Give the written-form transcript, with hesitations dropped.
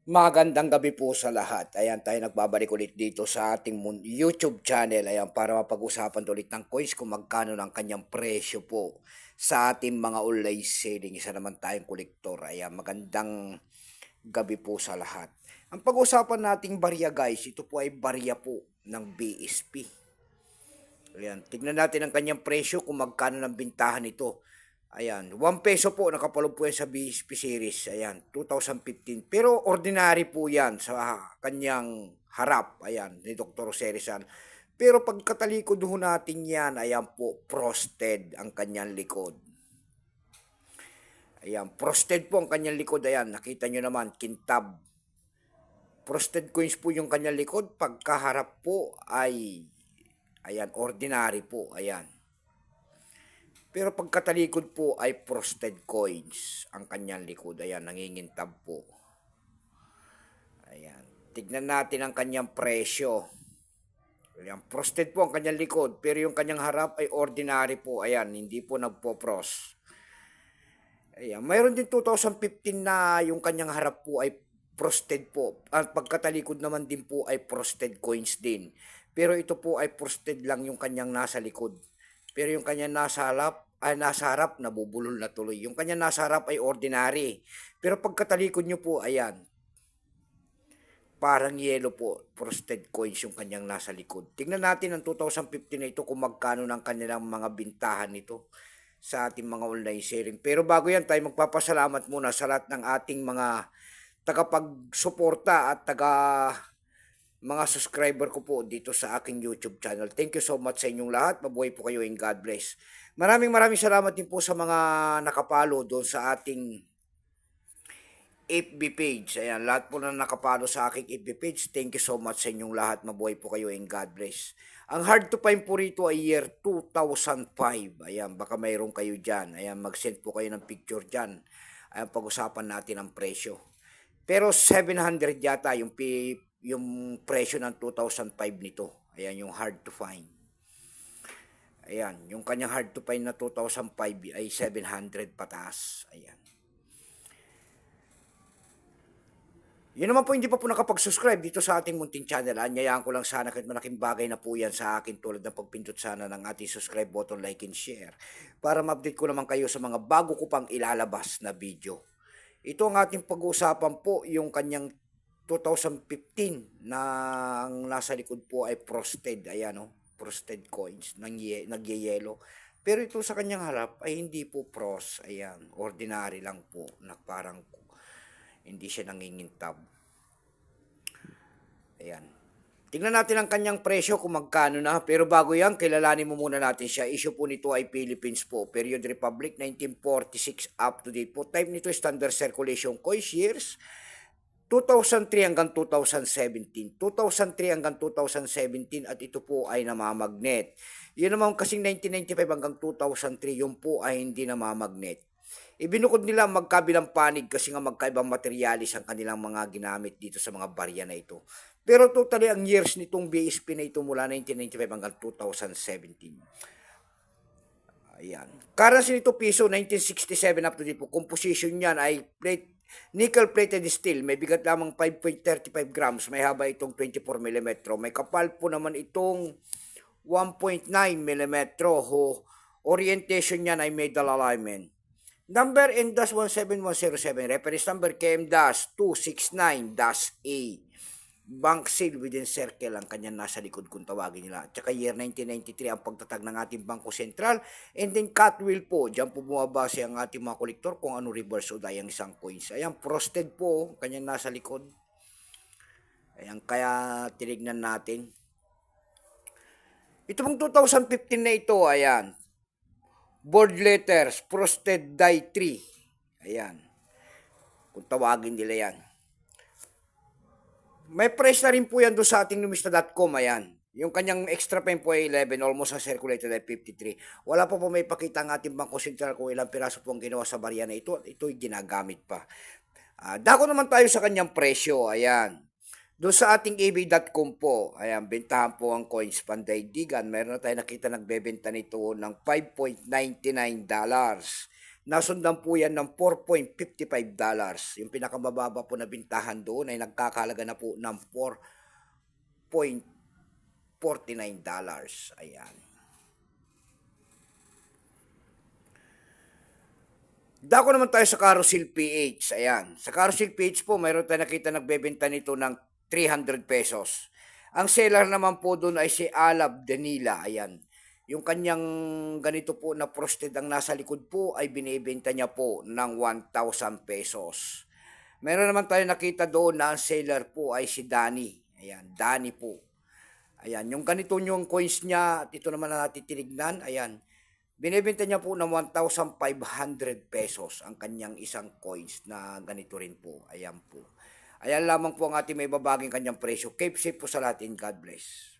Magandang gabi po sa lahat. Ayan, tayo nagbabalik ulit dito sa ating YouTube channel. Ayan, para mapag-usapan ulit ng coins kung magkano ng kanyang presyo po sa ating mga online selling. Isa naman tayong kolektor. Ayan, magandang gabi po sa lahat. Ang pag-usapan nating barya guys, ito po ay barya po ng BSP. Ayan, tignan natin ang kanyang presyo kung magkano ng bintahan ito. Ayan, 1 peso po nakapalog po yan sa BSP series. Ayan, 2015. Pero ordinary po yan sa kanyang harap. Ayan, ni Dr. Serisan. Pero pagkatalikod ho natin yan, ayan po, frosted ang kanyang likod. Ayan, frosted po ang kanyang likod. Ayan, nakita nyo naman, kintab. Frosted coins po yung kanyang likod. Pagkaharap po ay, ayan, ordinary po. Ayan. Pero pagkatalikod po ay frosted coins ang kanyang likod. Ayan, nangingintab po. Ayan. Tignan natin ang kanyang presyo. Ayan, frosted po ang kanyang likod. Pero yung kanyang harap ay ordinary po. Ayan, hindi po nagpo-frost. Ayan, mayroon din 2015 na yung kanyang harap po ay frosted po. At pagkatalikod naman din po ay frosted coins din. Pero ito po ay frosted lang yung kanyang nasa likod. Pero yung kanya nasa harap, nabubulol na tuloy. Yung kanya nasa harap ay ordinary. Pero pagkatalikod nyo po, ayan, parang yellow po, frosted coins yung kanyang nasa likod. Tingnan natin ang 2015 na ito kung magkano ng kanilang mga bintahan nito sa ating mga online selling. Pero bago yan, tayo magpapasalamat muna sa lahat ng ating mga tagapagsuporta at mga subscriber ko po dito sa aking YouTube channel. Thank you so much sa inyong lahat. Mabuhay po kayo and God bless. Maraming salamat din po sa mga nakapalo doon sa ating FB page. Ayan, lahat po na nakapalo sa aking FB page. Thank you so much sa inyong lahat. Mabuhay po kayo and God bless. Ang hard to find po rito ay year 2005. Ayan, baka mayroon kayo dyan. Ayan, mag-send po kayo ng picture dyan. Ayan, pag-usapan natin ang presyo. Pero 700 yata yung presyo ng 2005 nito. Ayan, yung hard to find. Ayan, yung kanyang hard to find na 2005 ay 700 pataas. Ayan. Yun naman po, hindi pa po nakapag-subscribe dito sa ating munting channel. Anyayaan ko lang sana kahit malaking bagay na po yan sa akin tulad ng pagpindot sana ng ating subscribe button, like and share para ma-update ko naman kayo sa mga bago ko pang ilalabas na video. Ito ang ating pag-uusapan po, yung kanyang 2015 na ang nasa likod po ay frosted. Ayan o, frosted coins, nagyayelo. Pero ito sa kanyang harap ay hindi po frost. Ayan, ordinary lang po na parang hindi siya nangingintab. Ayan. Tingnan natin ang kanyang presyo kung magkano na. Pero bago yan, kilalanin mo muna natin siya. Issue po nito ay Philippines po. Period Republic, 1946 up to date po. Type nito standard circulation coins years. 2003 hanggang 2017. 2003 hanggang 2017 at ito po ay namamagnet. Yun naman kasing 1995 hanggang 2003, yun po ay hindi namamagnet. Ibinukod nila magkabilang panig kasi nga magkaibang materialis ang kanilang mga ginamit dito sa mga barya na ito. Pero totally ang years nitong BSP na ito mula 1995 hanggang 2017. Ayan. Currency nito piso 1967 up to date po. Composition niyan ay nickel plated steel. May bigat lamang 5.35 grams. May haba itong 24 mm. May kapal po naman itong 1.9 mm. Orientation niyan ay medal alignment. Number N-17107, reference number KM-269-A. Bank seal within circle ang kanyang nasa likod kung tawagin nila. At saka year 1993 ang pagtatag ng ating Bangko Sentral. And then cut wheel po. Diyan po bumabase ang ating mga kolektor kung ano reverse o die ang isang coins. Ayan, frosted po kanyang nasa likod. Ayan, kaya tinignan natin. Ito pong 2015 na ito, ayan. Bold letters, frosted die 3. Ayan. Kung tawagin nila yan. May price na rin po yan doon sa ating numista.com. Ayan. Yung kanyang extra pen po ay 11, almost ang circulated ay 53. Wala pa po may pakita ang ating Bangko Sentral kung ilang piraso po ang ginawa sa barya na ito. Ito'y ginagamit pa. Dako naman tayo sa kanyang presyo. Ayan. Doon sa ating ebay.com po, ayan, bentahan po ang coins pandaigdigan. Meron na tayo nakita nagbebenta nito ng $5.99. Nasundan po yan ng $4.55. Yung pinakamababa po na bintahan doon ay nagkakahalaga na po ng $4.49. Ayan. Dako naman tayo sa Carousel PH. Ayan. Sa Carousel PH po, mayroon tayo nakita nagbebenta nito ng 300 pesos. Ang seller naman po doon ay si Alab Danila. Ayan. Yung kanyang ganito po na frosted ang nasa likod po ay binibenta niya po ng 1,000 pesos. Meron naman tayo nakita doon na ang seller po ay si Danny. Ayan, Danny po. Ayan, yung ganito yung coins niya, ito naman na natin tinignan. Ayan, binibenta niya po ng 1,500 pesos ang kanyang isang coins na ganito rin po. Ayan po. Ayan lamang po ang ating may babaging kanyang presyo. Keep safe po sa lahat and God bless.